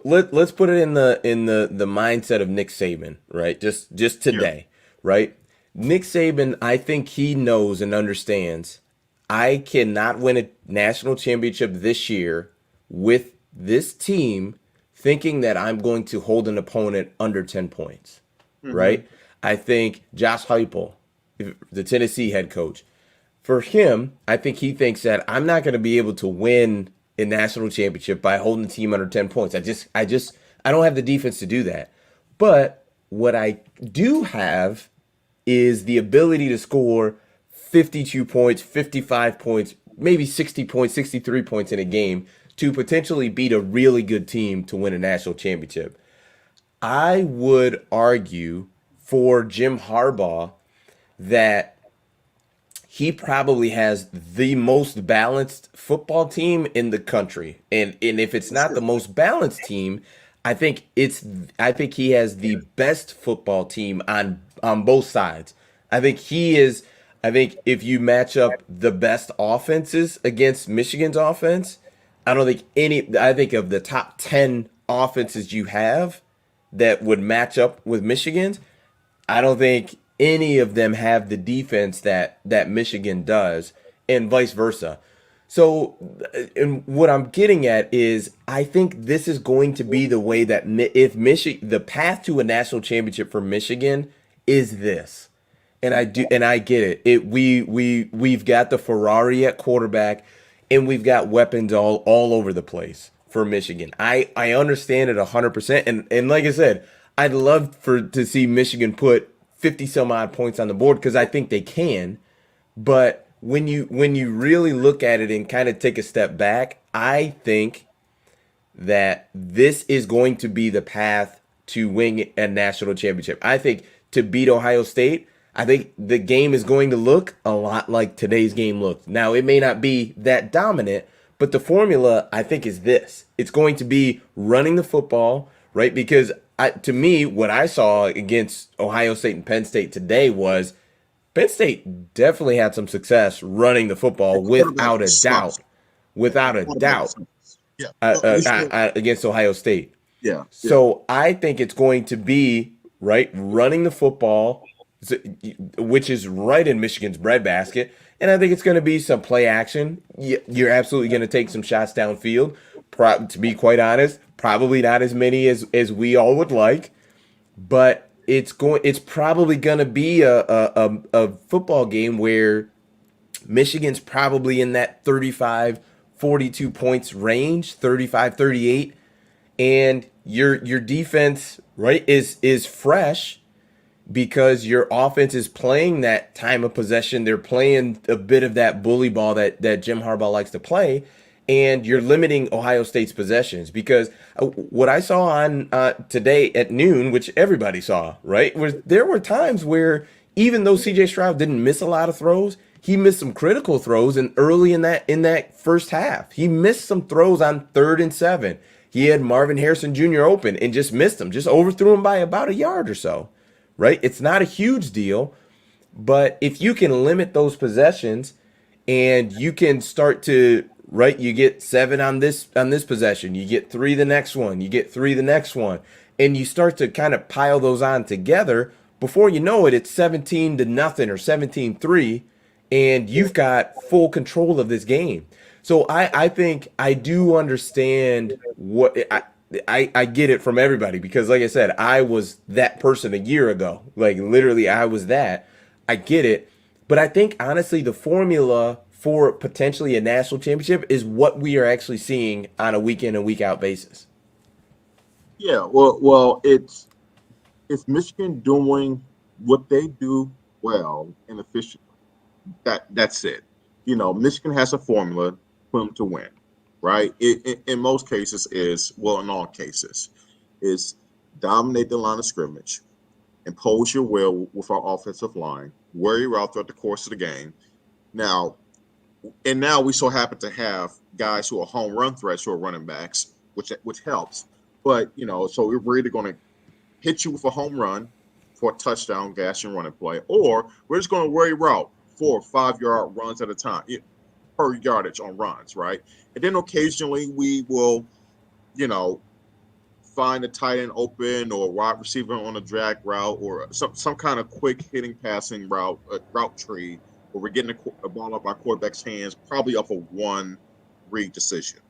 let's put it in the mindset of Nick Saban, right? Just Yeah. today, right? Nick Saban, I think he knows and understands I cannot win a national championship this year with this team thinking that I'm going to hold an opponent under 10 points, Hmm. right? I think Josh Heupel, the Tennessee head coach, for him, I think he thinks that I'm not going to be able to win a national championship by holding the team under 10 points. I don't have the defense to do that. But what I do have is the ability to score 52 points, 55 points, maybe 60 points, 63 points in a game to potentially beat a really good team to win a national championship. I would argue for Jim Harbaugh that he probably has the most balanced football team in the country. And if it's For not the sure. most balanced team, I think he has the best football team on both sides. I think he is I think if you match up the best offenses against Michigan's offense, I think of the top 10 offenses you have that would match up with Michigan's, I don't think any of them have the defense that Michigan does, and vice versa. So, and what I'm getting at is, I think this is going to be the way that if Michigan, the path to a national championship for Michigan is this, and I get it. We've got the Ferrari at quarterback, and we've got weapons all over the place for Michigan. I understand it 100%, and like I said, I'd love to see Michigan put 50 some odd points on the board because I think they can. But when you really look at it and kind of take a step back, I think that this is going to be the path to win a national championship. I think to beat Ohio State, I think the game is going to look a lot like today's game looked. Now, it may not be that dominant, but the formula, I think, is this. It's going to be running the football, right? Because to me, what I saw against Ohio State and Penn State today was Penn State definitely had some success running the The football quarterback without a was doubt. soft. The Without a quarterback was doubt soft. Yeah. We still. against Ohio State. Yeah. Yeah. So I think it's going to be right running the football, which is right in Michigan's breadbasket, and I think it's going to be some play action. You're absolutely going to take some shots downfield. To be quite honest, probably not as many as we all would like, but it's probably going to be a football game where Michigan's probably in that 35, 42 points range, 35, 38, and your defense, right, is fresh because your offense is playing that time of possession. They're playing a bit of that bully ball that Jim Harbaugh likes to play, and you're limiting Ohio State's possessions because what I saw on today at noon, which everybody saw, right, was there were times where even though C.J. Stroud didn't miss a lot of throws, he missed some critical throws, and early in that first half, he missed some throws on 3rd and 7. He had Marvin Harrison Jr. open and just missed him, just overthrew him by about a yard or so, right? It's not a huge deal, but if you can limit those possessions and you can start to right, you get 7 on this possession, you get 3 the next one, you get 3 the next one, and you start to kind of pile those on together. Before you know it, it's 17 to nothing or 17-3, and you've got full control of this game. So I think I do understand what I get it from everybody because like I said, I was that person a year ago. Like literally I was that. I get it. But I think honestly the formula for potentially a national championship is what we are actually seeing on a week in and week out basis. Yeah. Well, it's Michigan doing what they do well and efficiently. That's it. Michigan has a formula for them to win, right? In most cases, in all cases, is dominate the line of scrimmage, impose your will with our offensive line, wear you out throughout the course of the game. Now, now we so happen to have guys who are home run threats who are running backs, which helps. But so we're either going to hit you with a home run for a touchdown, gas and running play, or we're just going to wear you out 4 or 5 yard runs at a time per yardage on runs, right? And then occasionally we will, you know, find a tight end open or wide receiver on a drag route or some kind of quick hitting passing route tree where we're getting a ball up our quarterback's hands, probably off of one read decision.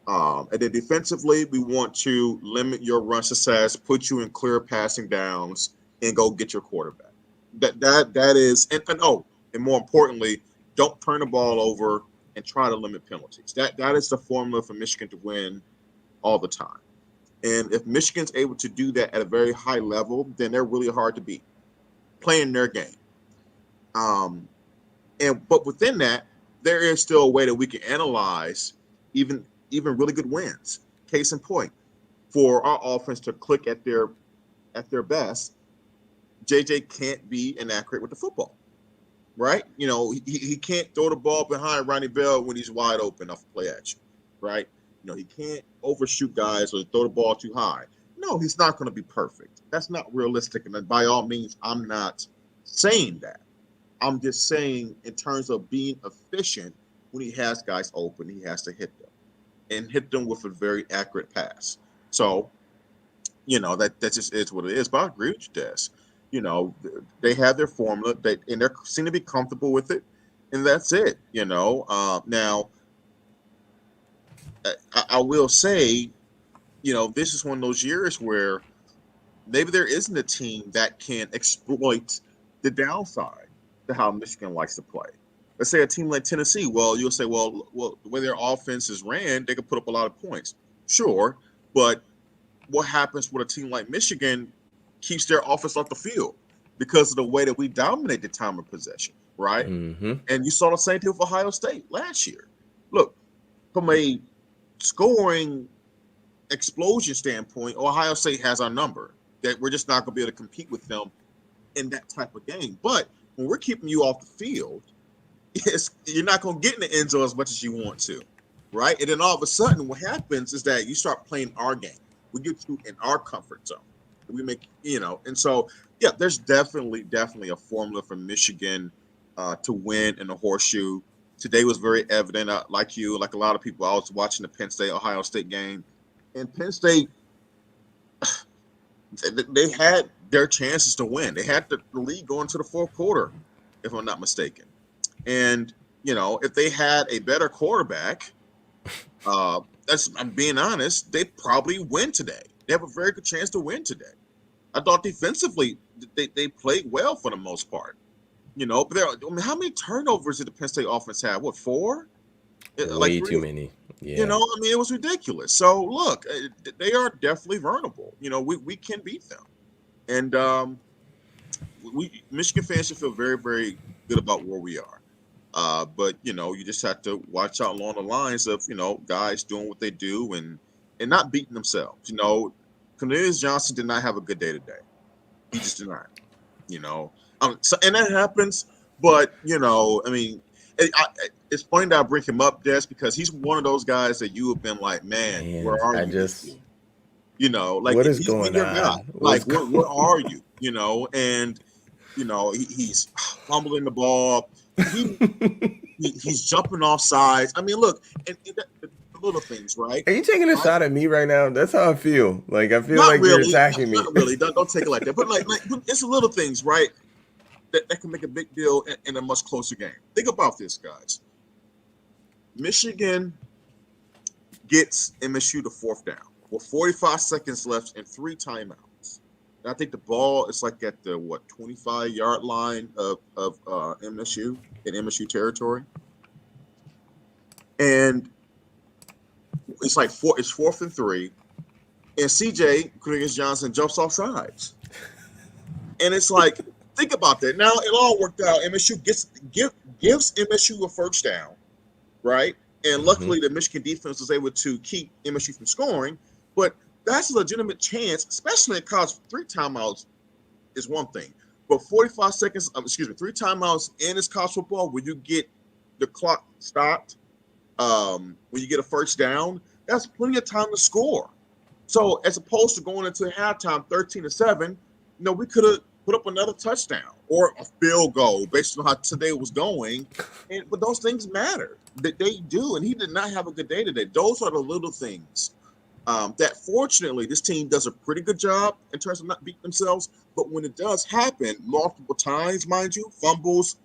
And then defensively, we want to limit your run success, put you in clear passing downs, and go get your quarterback. That is, and more importantly, don't turn the ball over and try to limit penalties. That is the formula for Michigan to win all the time. And if Michigan's able to do that at a very high level, then they're really hard to beat playing their game. But within that, there is still a way that we can analyze even really good wins. Case in point, for our offense to click at their best, JJ can't be inaccurate with the football, right? You know, he can't throw the ball behind Ronnie Bell when he's wide open off play action, right? You know, he can't overshoot guys or throw the ball too high. No, he's not going to be perfect. That's not realistic. And by all means, I'm not saying that. I'm just saying in terms of being efficient, when he has guys open, he has to hit them and hit them with a very accurate pass. So, you know, that just is what it is. But I agree with you, Des. You know, they have their formula, and they seem to be comfortable with it, and that's it. You know, now I will say, you know, this is one of those years where maybe there isn't a team that can exploit the downside to how Michigan likes to play. Let's say a team like Tennessee. Well, you'll say, well, the way their offense is ran, they could put up a lot of points. Sure, but what happens when a team like Michigan keeps their offense off the field because of the way that we dominate the time of possession, right? Mm-hmm. And you saw the same thing with Ohio State last year. Look, from a scoring explosion standpoint, Ohio State has our number. That we're just not going to be able to compete with them in that type of game. But when we're keeping you off the field, you're not going to get in the end zone as much as you want to, right? And then all of a sudden, what happens is that you start playing our game. We get you in our comfort zone. We make, you know, and so, yeah, there's definitely a formula for Michigan to win in the horseshoe. Today was very evident, like you, like a lot of people. I was watching the Penn State-Ohio State game, and Penn State, they had their chances to win. They had the lead going to the fourth quarter, if I'm not mistaken. And, you know, if they had a better quarterback, I'm being honest, they probably win today. They have a very good chance to win today. I thought defensively they played well for the most part. You know, but how many turnovers did the Penn State offense have? What, 4? Way too many. Yeah. You know, I mean, it was ridiculous. So, look, they are definitely vulnerable. You know, we can beat them. And Michigan fans should feel very, very good about where we are. But, you know, you just have to watch out along the lines of, you know, guys doing what they do and not beating themselves. You know, Cornelius Johnson did not have a good day today. He just did not, you know. And that happens. But, you know, I mean, it's funny that I bring him up, Des, because he's one of those guys that you have been like, man where are you? You know, like, what is going on? Guy. Like, where are you? You know, and, you know, he's fumbling the ball. He's jumping off sides. I mean, look, and the little things, right? Are you taking a shot at me right now? That's how I feel. Like, I feel not like really, you're attacking me. Not really. Don't take it like that. But like it's the little things, right? That can make a big deal in a much closer game. Think about this, guys. Michigan gets MSU to fourth down with 45 seconds left and 3 timeouts. And I think the ball is like at the 25-yard line of MSU in MSU territory, and it's like it's 4th and 3, and CJ Cornelius Johnson jumps off sides, and it's like, think about that. Now it all worked out. MSU gives MSU a first down, right? And luckily the Michigan defense was able to keep MSU from scoring, but that's a legitimate chance, especially in college. 3 timeouts is one thing, but 45 seconds, 3 timeouts in this college football, when you get the clock stopped, when you get a first down, that's plenty of time to score. So as opposed to going into halftime 13-7, you know, we could have put up another touchdown or a field goal based on how today was going. But those things matter. They do, and he did not have a good day today. Those are the little things That fortunately this team does a pretty good job in terms of not beating themselves. But when it does happen multiple times, mind you, fumbles,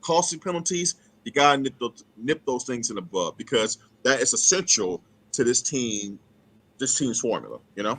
costly penalties, you gotta nip those things in the bud because that is essential to this team's formula. You know.